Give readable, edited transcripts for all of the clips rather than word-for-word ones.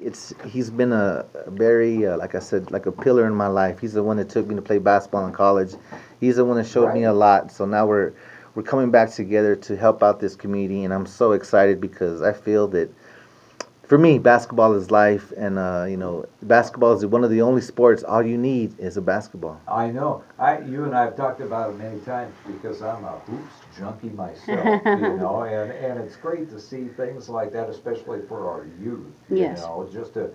He's been a very like I said, like a pillar in my life. He's the one that took me to play basketball in college. He's the one that showed me a Right. lot. So now we're coming back together to help out this community, and I'm so excited because I feel that for me, basketball is life, and basketball is one of the only sports. All you need is a basketball. I know. You and I have talked about it many times because I'm a hoops junkie myself, and it's great to see things like that, especially for our youth, Yes. just to,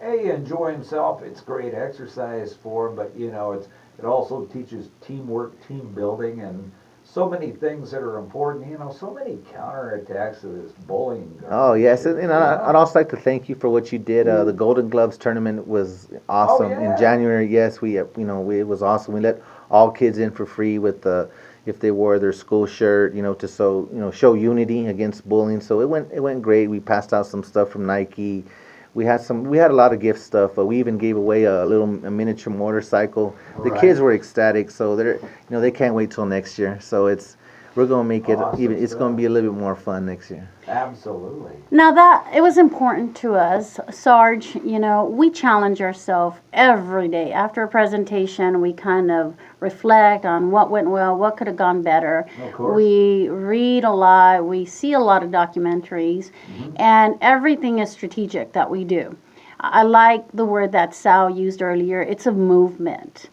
enjoy himself. It's great exercise for him, but, it also teaches teamwork, team building, and so many things that are important, so many counterattacks to this bullying Oh garbage yes, here, and I'd also like to thank you for what you did. The Golden Gloves tournament was Oh, awesome in yeah. January. Yes, it was awesome. We let all kids in for free with if they wore their school shirt, to show unity against bullying. So it went great. We passed out some stuff from Nike. We had a lot of gift stuff. We even gave away a miniature motorcycle. The kids Right. were ecstatic. So they can't wait till next year. So we're gonna make it Awesome even. It's gonna stuff. be a little bit more fun next year. Absolutely. Now that it was important to us, Sarge, we challenge ourselves every day. After a presentation, we kind of reflect on what went well, what could have gone better. Of course. We read a lot, we see a lot of documentaries, and everything is strategic that we do. I like the word that Sal used earlier. It's a movement,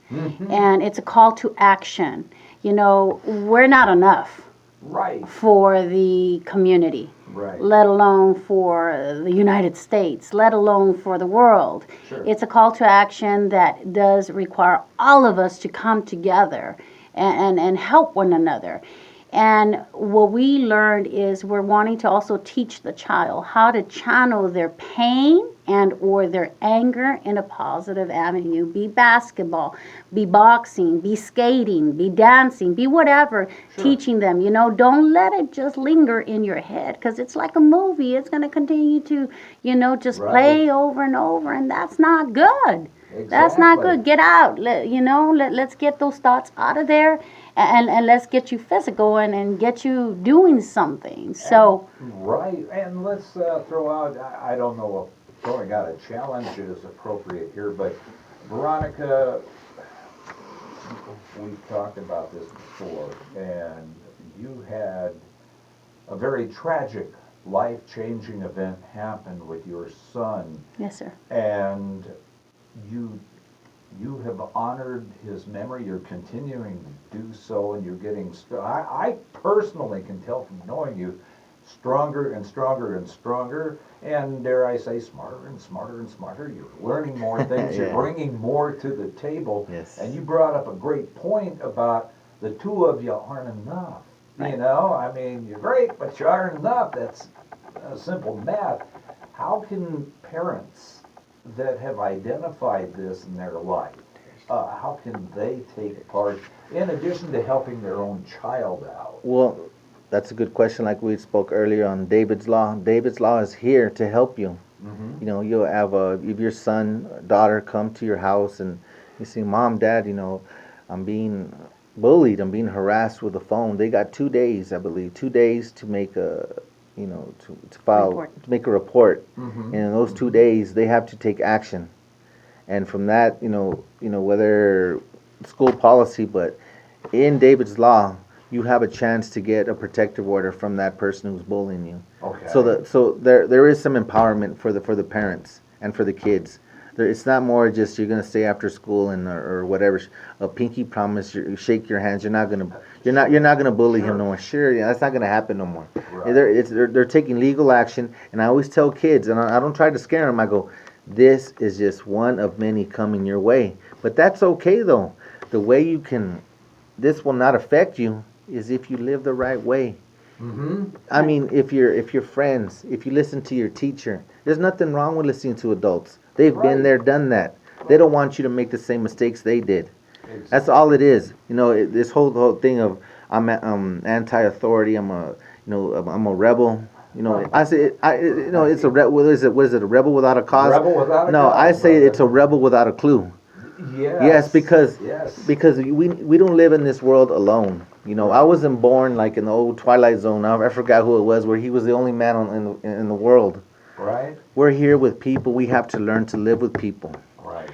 and it's a call to action. We're not enough Right. for the community, Right. let alone for the United States, let alone for the world. Sure. It's a call to action that does require all of us to come together and help one another. And what we learned is we're wanting to also teach the child how to channel their pain and or their anger in a positive avenue. Be basketball, be boxing, be skating, be dancing, be whatever. Sure. Teaching them, don't let it just linger in your head because it's like a movie. It's going to continue to, just Right. play over and over, and that's not good. That's not Exactly. good. Get out. Let's get those thoughts out of there, and let's get you physical and get you doing something. So Right, and let's throw out, I don't know if throwing out a challenge is appropriate here, but Veronica, we've talked about this before, and you had a very tragic, life-changing event happen with your son, yes, sir. and you you have honored his memory. You're continuing to do so, and you're getting. I personally can tell from knowing you, stronger and stronger and stronger, and dare I say, smarter and smarter and smarter. You're learning more things. You're Yeah. bringing more to the table. Yes. And you brought up a great point about the two of you aren't enough. Right. I mean, you're great, but you aren't enough. That's simple math. How can parents that have identified this in their life, how can they take part in addition to helping their own child out? Well, that's a good question. Like we spoke earlier on David's Law. David's Law is here to help you. You'll have if your son, daughter come to your house and you say, "Mom, Dad, I'm being bullied. I'm being harassed with the phone." They got 2 days, I believe, 2 days to make to file Report. to make a report. Mhm. And in those 2 days, they have to take action. And from that, whether school policy, but in David's Law, you have a chance to get a protective order from that person who's bullying you. Okay. So there is some empowerment for the parents and for the kids. It's not more just you're gonna stay after school and or whatever. A pinky promise. You shake your hands. You're not gonna bully him no more. Sure, yeah, that's not gonna happen no more. Right. They're taking legal action, and I always tell kids, and I don't try to scare them. I go, this is just one of many coming your way, but that's okay though. The way this will not affect you is if you live the right way. Mm-hmm. I mean, if you're friends, if you listen to your teacher, there's nothing wrong with listening to adults. They've been Right. there, done that. They don't want you to make the same mistakes they did. That's all it is. This whole thing of I'm anti-authority. I'm a rebel. I say it's a what is it? What is it? A rebel without a cause? Rebel without a No, cause, I say brother. it's a rebel without a clue. Yes. Yes, because Yes. we don't live in this world alone. I wasn't born like in the old Twilight Zone. I forgot who it was, where he was the only man in the world. Right. We're here with people. We have to learn to live with people. Right.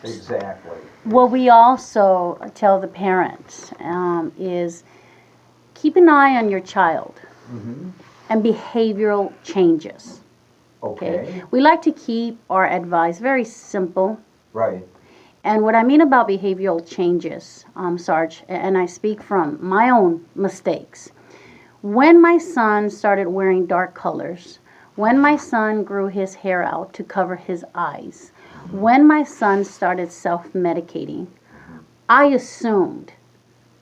Exactly. What we also tell the parents is keep an eye on your child Mm-hmm. and behavioral changes. Okay. We like to keep our advice very simple. Right. And what I mean about behavioral changes, Sarge, and I speak from my own mistakes. When my son started wearing dark colors, when my son grew his hair out to cover his eyes, when my son started self-medicating, I assumed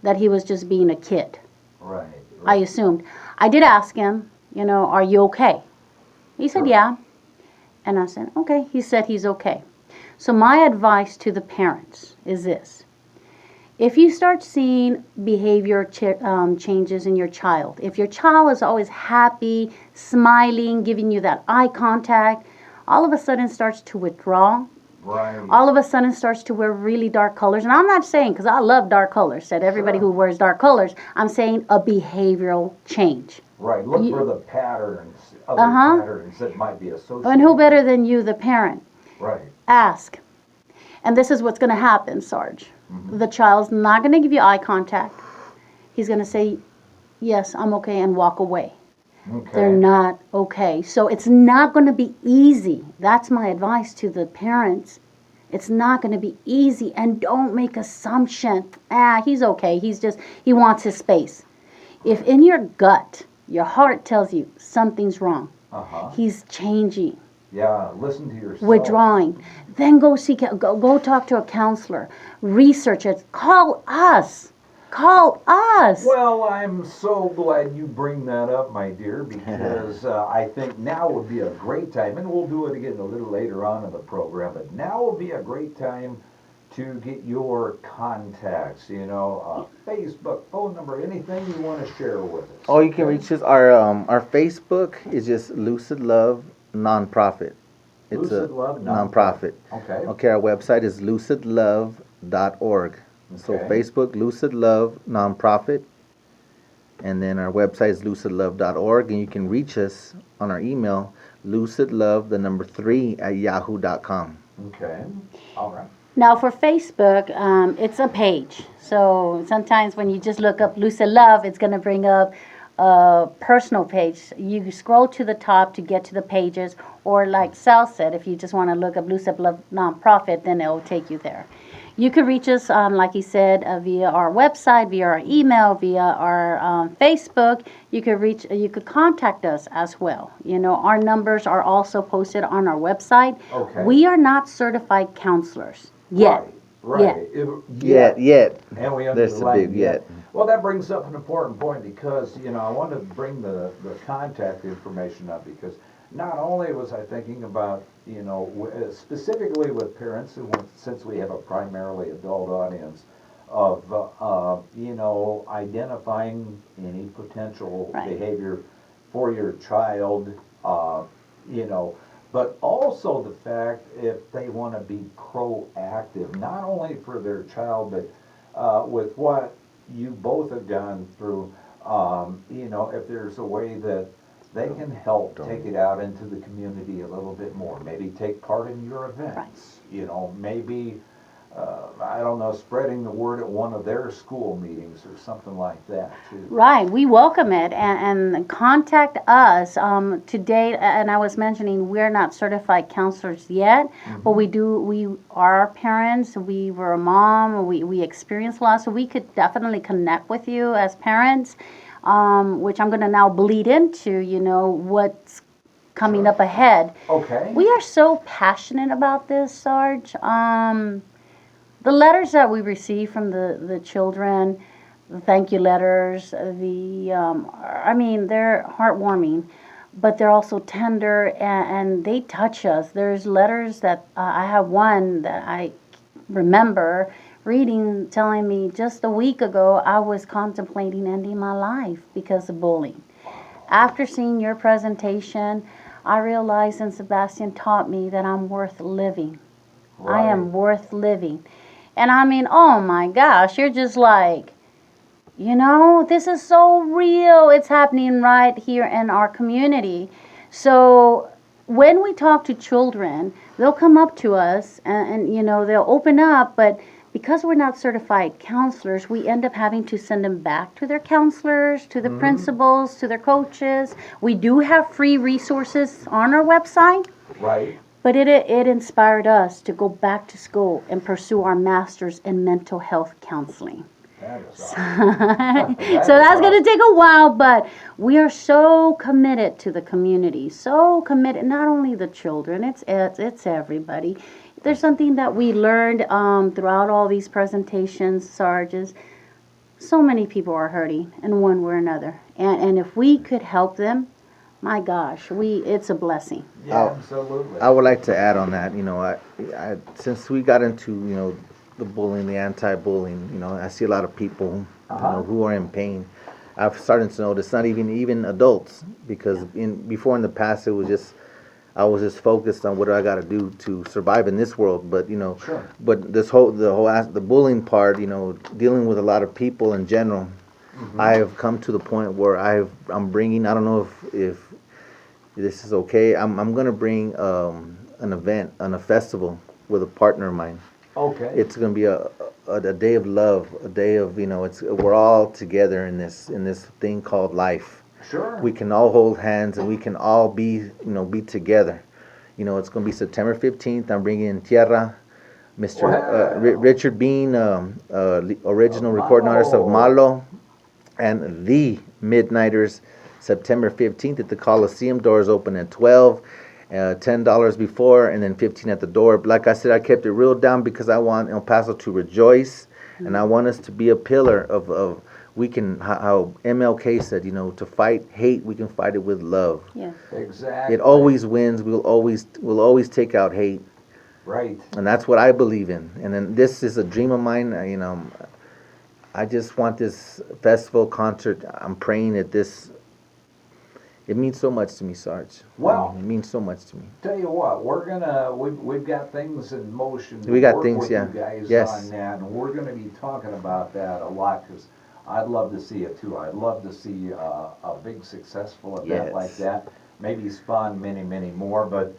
that he was just being a kid. Right. I assumed. I did ask him, are you okay? He said, Sure. yeah. And I said, okay. He said he's okay. So my advice to the parents is this. If you start seeing behavior changes in your child, if your child is always happy, smiling, giving you that eye contact, all of a sudden starts to withdraw, Right. all of a sudden starts to wear really dark colors. And I'm not saying, because I love dark colors, said everybody Sure. who wears dark colors, I'm saying a behavioral change. Right. Look You- for the patterns, other Uh-huh. patterns that might be associated. And who better than you, the parent? Right. Ask. And this is what's going to happen, Sarge. Mm-hmm. The child's not going to give you eye contact. He's going to say, yes, I'm okay, and walk away. Okay. They're not okay. So it's not going to be easy. That's my advice to the parents. It's not going to be easy, and don't make assumptions. He's okay. He wants his space. If in your gut, your heart tells you something's wrong, Uh-huh. he's changing, Yeah. Listen to yourself. withdrawing, then go talk to a counselor, research it, call us. Well, I'm so glad you bring that up, my dear, because I think now would be a great time, and we'll do it again a little later on in the program, but now would be a great time to get your contacts, Facebook, phone number, anything you want to share with us. Oh, you can reach us. Our Facebook is just Lucid Love Nonprofit. It's Lucid a Love nonprofit. Okay. Okay, our website is lucidlove.org. So Okay. Facebook, Lucid Love Nonprofit. And then our website is lucidlove.org. And you can reach us on our email, lucidlove3@yahoo.com. Okay. All right. Now for Facebook, it's a page. So sometimes when you just look up Lucid Love, it's going to bring up a personal page. You scroll to the top to get to the pages, or like Sal said, if you just want to look up Lucid Love Nonprofit, then it will take you there. You can reach us, like he said, via our website, via our email, via our Facebook. You could contact us as well. Our numbers are also posted on our website. Okay. We are not certified counselors yet. Right. Yet. And we There's a underline big yet. Well, that brings up an important point because, I want to bring the contact information up because not only was I thinking about, specifically with parents, since we have a primarily adult audience, of, identifying any potential Right. behavior for your child, but also the fact if they want to be proactive, not only for their child, but with what you both have gone through, if there's a way that they can help take it out into the community a little bit more. Maybe take part in your events. Maybe, I don't know, spreading the word at one of their school meetings or something like that too. Right, we welcome it and contact us. Today, and I was mentioning we're not certified counselors yet, but we are parents. We were a mom. We experienced a lot, so we could definitely connect with you as parents. Which I'm going to now bleed into, what's coming up ahead. Okay. We are so passionate about this, Sarge. The letters that we receive from the children, the thank you letters, they're heartwarming, but they're also tender and they touch us. There's letters that I have one that I remember reading telling me just a week ago I was contemplating ending my life because of bullying. After seeing your presentation, I realized, and Sebastian taught me, that I'm worth living. Right. I am worth living. And oh my gosh, you're just like, this is so real. It's happening right here in our community. So when we talk to children, they'll come up to us and you know, they'll open up, but because we're not certified counselors, we end up having to send them back to their counselors, to the principals, to their coaches. We do have free resources on our website, Right. but it inspired us to go back to school and pursue our master's in mental health counseling. That is So awesome. that's going to take a while, but we are so committed to the community, so committed, not only the children, it's everybody. There's something that we learned throughout all these presentations, Sarge, is so many people are hurting in one way or another. And if we could help them, my gosh, it's a blessing. Yeah, absolutely. I would like to add on that. You know, I since we got into, you know, the bullying, the anti-bullying, you know, I see a lot of people, you know, who are in pain. I've started to notice not even adults, because before in the past it was just, I was just focused on what do I got to do to survive in this world. But you know, but the bullying part, you know, dealing with a lot of people in general, I have come to the point where I'm bringing. I don't know if this is okay. I'm gonna bring an event on a festival with a partner of mine. Okay. It's gonna be a day of love, a day of, you know, we're all together in this thing called life. Sure. We can all hold hands and we can all be together. You know, it's going to be September 15th. I'm bringing in Tierra, Mr. Richard Bean, original recording artist of Malo, and the Midnighters, September 15th at the Coliseum. Doors open at 12, $10 before, and then $15 at the door. Like I said, I kept it real down because I want El Paso to rejoice, and I want us to be a pillar of we can, how MLK said, you know, to fight hate, we can fight it with love. Yeah. Exactly. It always wins. We'll always take out hate. Right. And that's what I believe in. And then this is a dream of mine. You know, I just want this festival concert. I'm praying that this. It means so much to me, Sarge. Well, it means so much to me. Tell you what, we've got things in motion. We got work things, with yeah. You guys Yes. on that, and we're going to be talking about that a lot because I'd love to see it too. I'd love to see a big successful event like that. Maybe spawn many, many more. But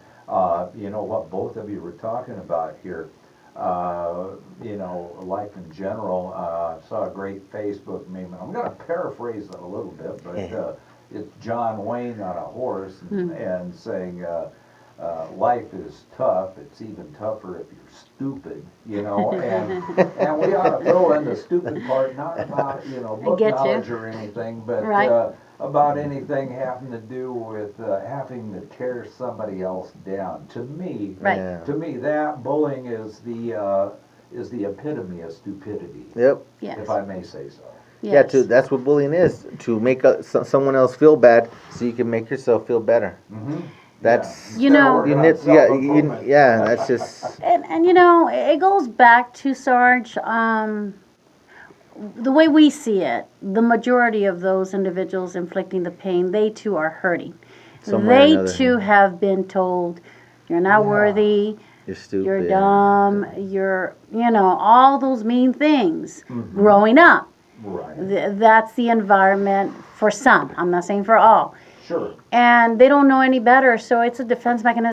you know what both of you were talking about here. You know, life in general. I saw a great Facebook meme, and I'm going to paraphrase it a little bit, but it's John Wayne on a horse and saying, life is tough. It's even tougher if you're stupid, you know, and we ought to throw in the stupid part, not about, you know, book knowledge or anything, but about anything having to do with having to tear somebody else down. To me, that bullying is the epitome of stupidity. Yep. Yes. If I may say so. Yes. Yeah, that's what bullying is, to make someone else feel bad so you can make yourself feel better. Mm-hmm. That's, you know, that's just. And you know, it goes back to Sarge, the way we see it, the majority of those individuals inflicting the pain, they too are hurting. They too have been told, you're not worthy, you're stupid, you're dumb, you're, you know, all those mean things growing up. Right. That's the environment for some. I'm not saying for all. Sure. And they don't know any better, so it's a defense mechanism.